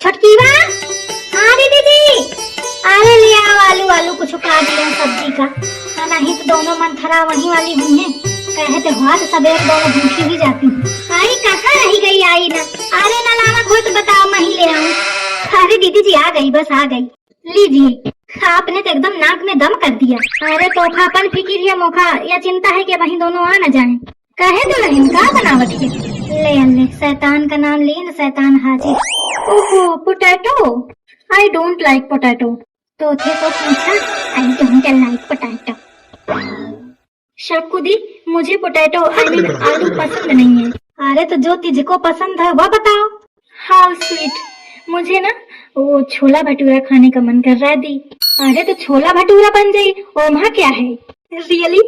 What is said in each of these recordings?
छटकी बा। हाँ दीदी जी। अरे ले आओ आलू आलू कुछ काट लिया सब्जी का। नहीं तो दोनों मंथरा वहीं वाली हुई है। कहे तो हाथ सवेर दोनों भूखी भी जाती हूँ। आई कहाँ रही गई आई ना। अरे ना लाना कोई तो बताओ मैं ही ले आऊँ। अरे दीदी जी आ गई बस आ गई। लीजिए। आपने तो एकदम नाक में दम कर दिया। अरे तोहफापन फिकिर या मौका या चिंता है कि वहीं दोनों आ न जाएं। कहे तो रही का बनावट है। ले ले शैतान का नाम लिए न शैतान हाजिर। ओहो potato. I don't like potato. तो थे को पूछा आई डोंट लाइक पोटैटो। शक्कुदी मुझे पोटैटो आई आलू पसंद नहीं है। अरे तो जो तुझको पसंद है वह बताओ। How sweet. मुझे ना वो छोला भटूरा खाने का मन कर रहा है दी। अरे तो छोला भटूरा बन जाए ओमा क्या है। रियली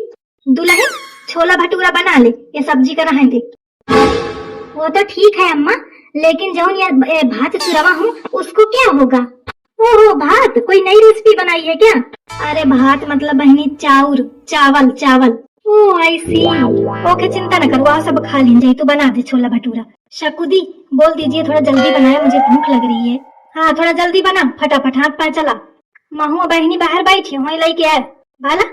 दुल्हन छोला भटूरा बना ले ये सब्जी का रहने दे। वो तो ठीक है अम्मा लेकिन जो ये भात चुरवा हूँ उसको क्या होगा। ओहो भात कोई नई रेसिपी बनाई है क्या। अरे भात मतलब बहनी चाउर चावल चावल। ओ आई सी। ओके चिंता न करो सब खा लीजिए। तू बना दे छोला भटूरा। शकुदी बोल दीजिए थोड़ा जल्दी बनाया मुझे भूख लग रही है। हाँ थोड़ा जल्दी बना फटाफट हाथ पाए चला। महू बहनी बाहर बैठी हूँ लेके आए भाला।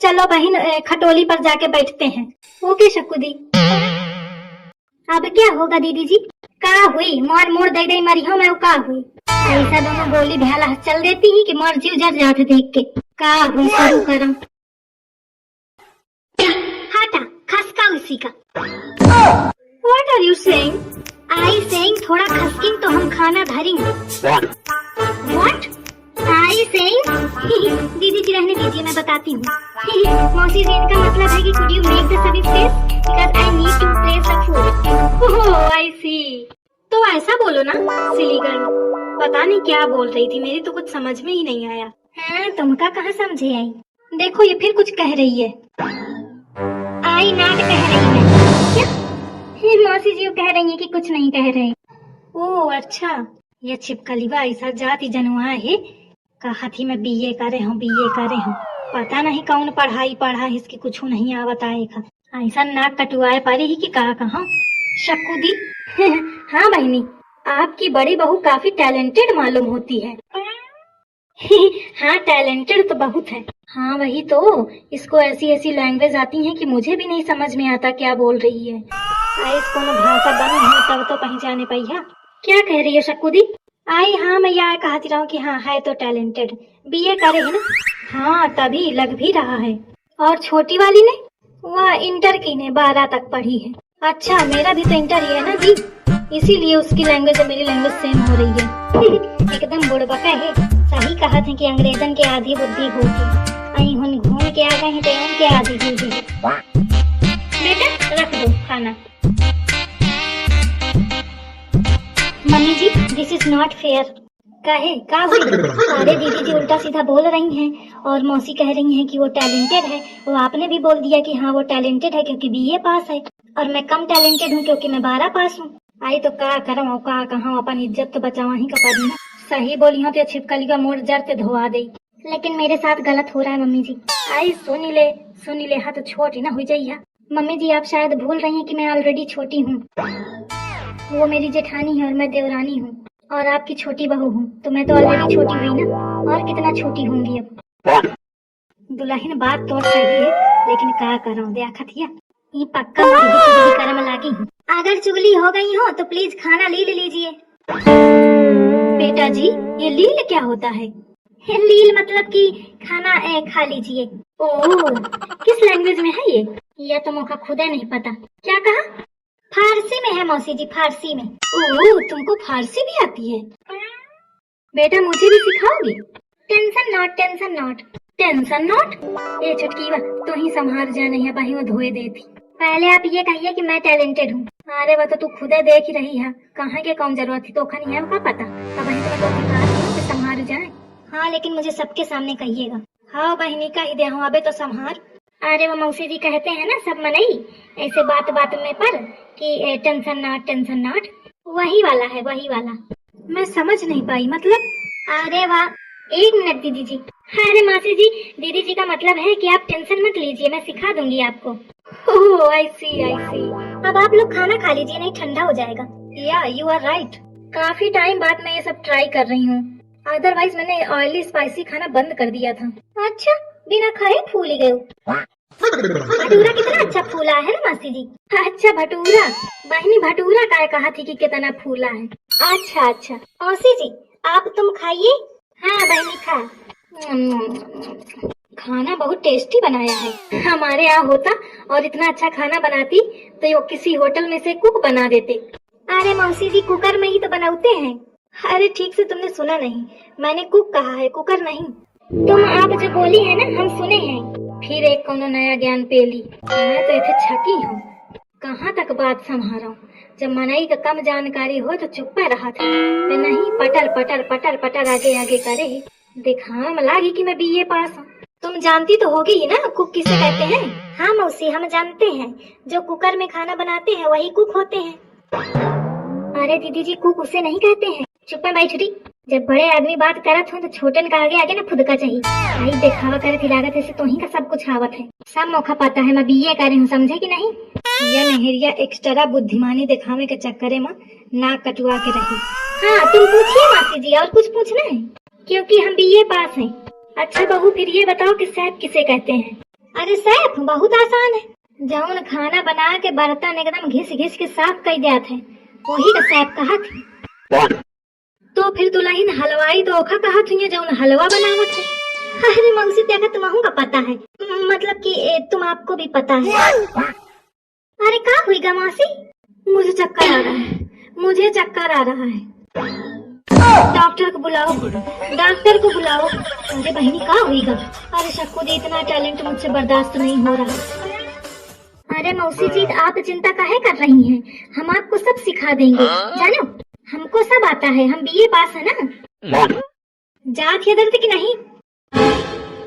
चलो बहन खटोली पर जाके बैठते हैं। ओके शकुदी। अब क्या होगा दीदी जी। का हुई मोर मोड़ दे दे मरी हो मैं का हुई। ऐसा दोनों गोली भैला चल देती ही कि मर जीव जर जाते देख के। का हुई शुरू करम। हटा खसका उसी का। What are you saying? I saying थोड़ा खसकिंग तो हम खाना धरेंगे। What? I saying? दीदी जी रहने दीजिए मैं बताती हूँ। मौसी जी इनका मतलब है कि could you make the service please? Because I need to place the food. Oh I see. तो ऐसा बोलो ना सिली गर्ल। पता नहीं क्या बोल रही थी मेरी तो कुछ समझ में ही नहीं आया। हाँ तुमका कहाँ समझे आई। देखो ये फिर कुछ कह रही है। आई नाट कह रही है क्या। मौसी जी कह रही है कि कुछ नहीं कह रहे। ओ अच्छा ये छिपकलीवा ऐसा जाति जनवा है। कहा थी मैं बीए करे हूँ पता नहीं कौन पढ़ाई पढ़ा इसकी कुछ नहीं आवत आएगा। ऐसा नाक कटुआए पारी ही कि कहा शक्कू दी। हाँ बहनी आपकी बड़ी बहू काफी टैलेंटेड मालूम होती है। हाँ टैलेंटेड तो बहुत है। हाँ वही तो इसको ऐसी ऐसी लैंग्वेज आती है कि मुझे भी नहीं समझ में आता क्या बोल रही है। इसको न भाषा बनी है तब तो पहचाने पाई है। क्या कह रही है शक्कू दी। आई हाँ मैं यह कहती रहा हूँ कि हाँ है तो टैलेंटेड बीए करे है ना। हाँ तभी लग भी रहा है। और छोटी वाली ने वह इंटर की ने 12 तक पढ़ी है। अच्छा मेरा भी तो इंटर ही है ना दी इसीलिए उसकी लैंग्वेज और मेरी लैंग्वेज सेम हो रही है। एकदम बुड़बका है। सही कहा थे कि अंग्रेजन के आधी बुद्धि होगी। आई हुन घूम के आ गए हैं तो उनके आधी बुद्धि है। बेटा रख दो खाना। Mummy ji this is not fair. कहे का हुई। अरे दीदी जी उल्टा सीधा बोल रही हैं और मौसी कह रही हैं कि वो टैलेंटेड है। वो आपने भी बोल दिया कि हाँ वो टैलेंटेड है क्योंकि बीए पास है और मैं कम टैलेंटेड हूँ क्योंकि मैं 12 पास हूँ। आई तो का करम और का कहाँ अपन इज्जत तो बचावा ही का पड़ी। सही बोली हो तो छिपकली का मोड़ जर से धोआ दे। लेकिन मेरे साथ गलत हो रहा है मम्मी जी। आई सुनी ले हाँ तो छोटी ना हो जाइए। मम्मी जी आप शायद भूल रही हैं कि मैं ऑलरेडी छोटी हूँ। वो मेरी जेठानी है और मैं देवरानी हूँ और आपकी छोटी बहू हूँ तो मैं तो ऑलरेडी छोटी हुई ना और कितना छोटी होंगी अब। दुल्हन बात तो सही है लेकिन क्या कर रहा हूँ देखा थिया ये पक्का चुगली करम लागी। अगर चुगली हो गई हो तो प्लीज खाना लील लीजिए। बेटा जी ये लील क्या होता है। लील मतलब कि खाना खा लीजिए। ओह किस लैंग्वेज में है ये। या तो मुझे खुदा नहीं पता। क्या कहा। फारसी में है मौसी जी फारसी में। ओह तुमको फारसी भी आती है। बेटा मुझे भी सिखाओगी। Tension not. ये छटकी तो ही संभाल जाने है वही वो धोए देती। पहले आप ये कहिए कि मैं टैलेंटेड हूँ। अरे वो तो तू खुदे देख ही रही है कहाँ के कौन जरूरत थी तो नहीं है का पता। अब वही तो संभाल जाए। हाँ लेकिन मुझे सबके सामने कहिएगा। हाँ बहनी कह दे हूँ अबे तो संभार। अरे वो मौसी जी कहते हैं ना सब मनई ऐसे बात में पर कि टेंशन नॉट वही वाला है वही वाला। मैं समझ नहीं पाई मतलब। अरे वाह 1 मिनट दीदी जी। अरे मासी जी दीदी जी का मतलब है कि आप टेंशन मत लीजिए मैं सिखा दूंगी आपको। ओह आई सी। अब आप लोग खाना खा लीजिए नहीं ठंडा हो जाएगा। या यू आर राइट। काफी टाइम बाद मैं ये सब ट्राई कर रही हूँ, अदरवाइज मैंने ऑयली स्पाइसी खाना बंद कर दिया था। अच्छा, बिना खाए फूल ही गए हो। भटूरा कितना अच्छा फूला है ना मासी जी। अच्छा भटूरा, बहनी भटूरा का कहा थी कि कितना फूला है। अच्छा अच्छा मौसी जी, आप तुम खाइए। हाँ बहनी खा। खाना बहुत टेस्टी बनाया है। हमारे यहाँ होता और इतना अच्छा खाना बनाती तो वो किसी होटल में से कुक बना देते। अरे मौसी जी, कुकर में ही तो बनाते हैं। अरे ठीक से तुमने सुना नहीं, मैंने कुक कहा है, कुकर नहीं। तुम आप जो बोली है ना, हम सुने हैं। फिर एक कोनो नया ज्ञान पेली। मैं तो इथे छकी हूँ, कहाँ तक बात संभालूं। जब मनई का कम जानकारी हो तो चुप रहा था, तो नहीं पटर पटर पटर पटर आगे आगे करे, दिखावा में लागी कि मैं बीए पास हूँ। तुम जानती तो होगी ही ना कुक किसे कहते हैं। हाँ मौसी, हम जानते हैं, जो कुकर में खाना बनाते हैं वही कुक होते हैं। अरे दीदी जी, कुक उसे नहीं कहते हैं। चुप है भाई छुटी। जब बड़े आदमी बात करत हो तो छोटन का आगे आगे ना फुदका चाहिए। भाई दिखावा करे थी लागत है, तो ही का सब कुछ आवत है, सब मौका पाता है। मैं बीए कर रही हूँ, समझे कि नहीं। यह नहरिया एक्स्ट्रा बुद्धिमानी दिखावे के चक्कर में नाक कटवा के रही। हाँ तुम पूछिए मासी जी, और कुछ पूछना है? क्योंकि हम बीए पास हैं। अच्छा बहू, फिर ये बताओ कि सैफ किसे कहते हैं? अरे सैफ बहुत आसान है, जौन खाना बना के बर्तन एकदम घिस घिस के साफ कर देते हैं, वही का सैफ कहा थी। तो फिर दुल्हन हलवाई तो ओखा कहा थी जौन हलवा बनावत है। अरे मौसी देखा तुम्हारा का पता है, मतलब कि तुम आपको भी पता है। अरे क्या हुई गा मौसी? मुझे चक्कर आ रहा है, मुझे चक्कर आ रहा है। डॉक्टर को बुलाओ, डॉक्टर को बुलाओ। अरे बहनी क्या हुई गा? अरे शक्कू जी, इतना टैलेंट मुझसे बर्दाश्त नहीं हो रहा। अरे मौसी जी, आप चिंता काहे कर रही हैं? हम आपको सब सिखा देंगे, जानो हमको सब आता है, हम बीए पास है ना। जात है दर्द की नहीं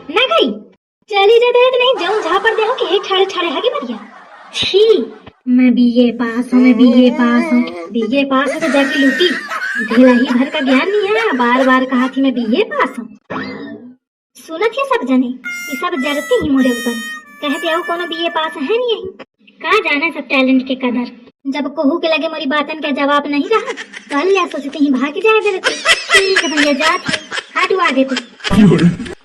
ना गई, चली जा दर्द नहीं जाऊं झापड़ दे कि हे ठाड़े ठाड़े हगे मरिया। छी, मैं बीए पास हूँ, मैं बीए पास हूँ, बीए पास है तो जाके लूटी। ढेला ही भर का ज्ञान नहीं है, बार बार कहा थी मैं बीए पास हूँ। सुनत है सब जने, ये सब जरती ही मोड़े ऊपर, कहते आओ कोनो बीए पास है नहीं यही। कहा जाना सब टैलेंट के कदर। जब कहू के लगे मेरी बातन का जवाब नहीं रहा, कल या सोचते ही भाग जाए देते। ठीक है भैया, जाते हाथ आगे तो।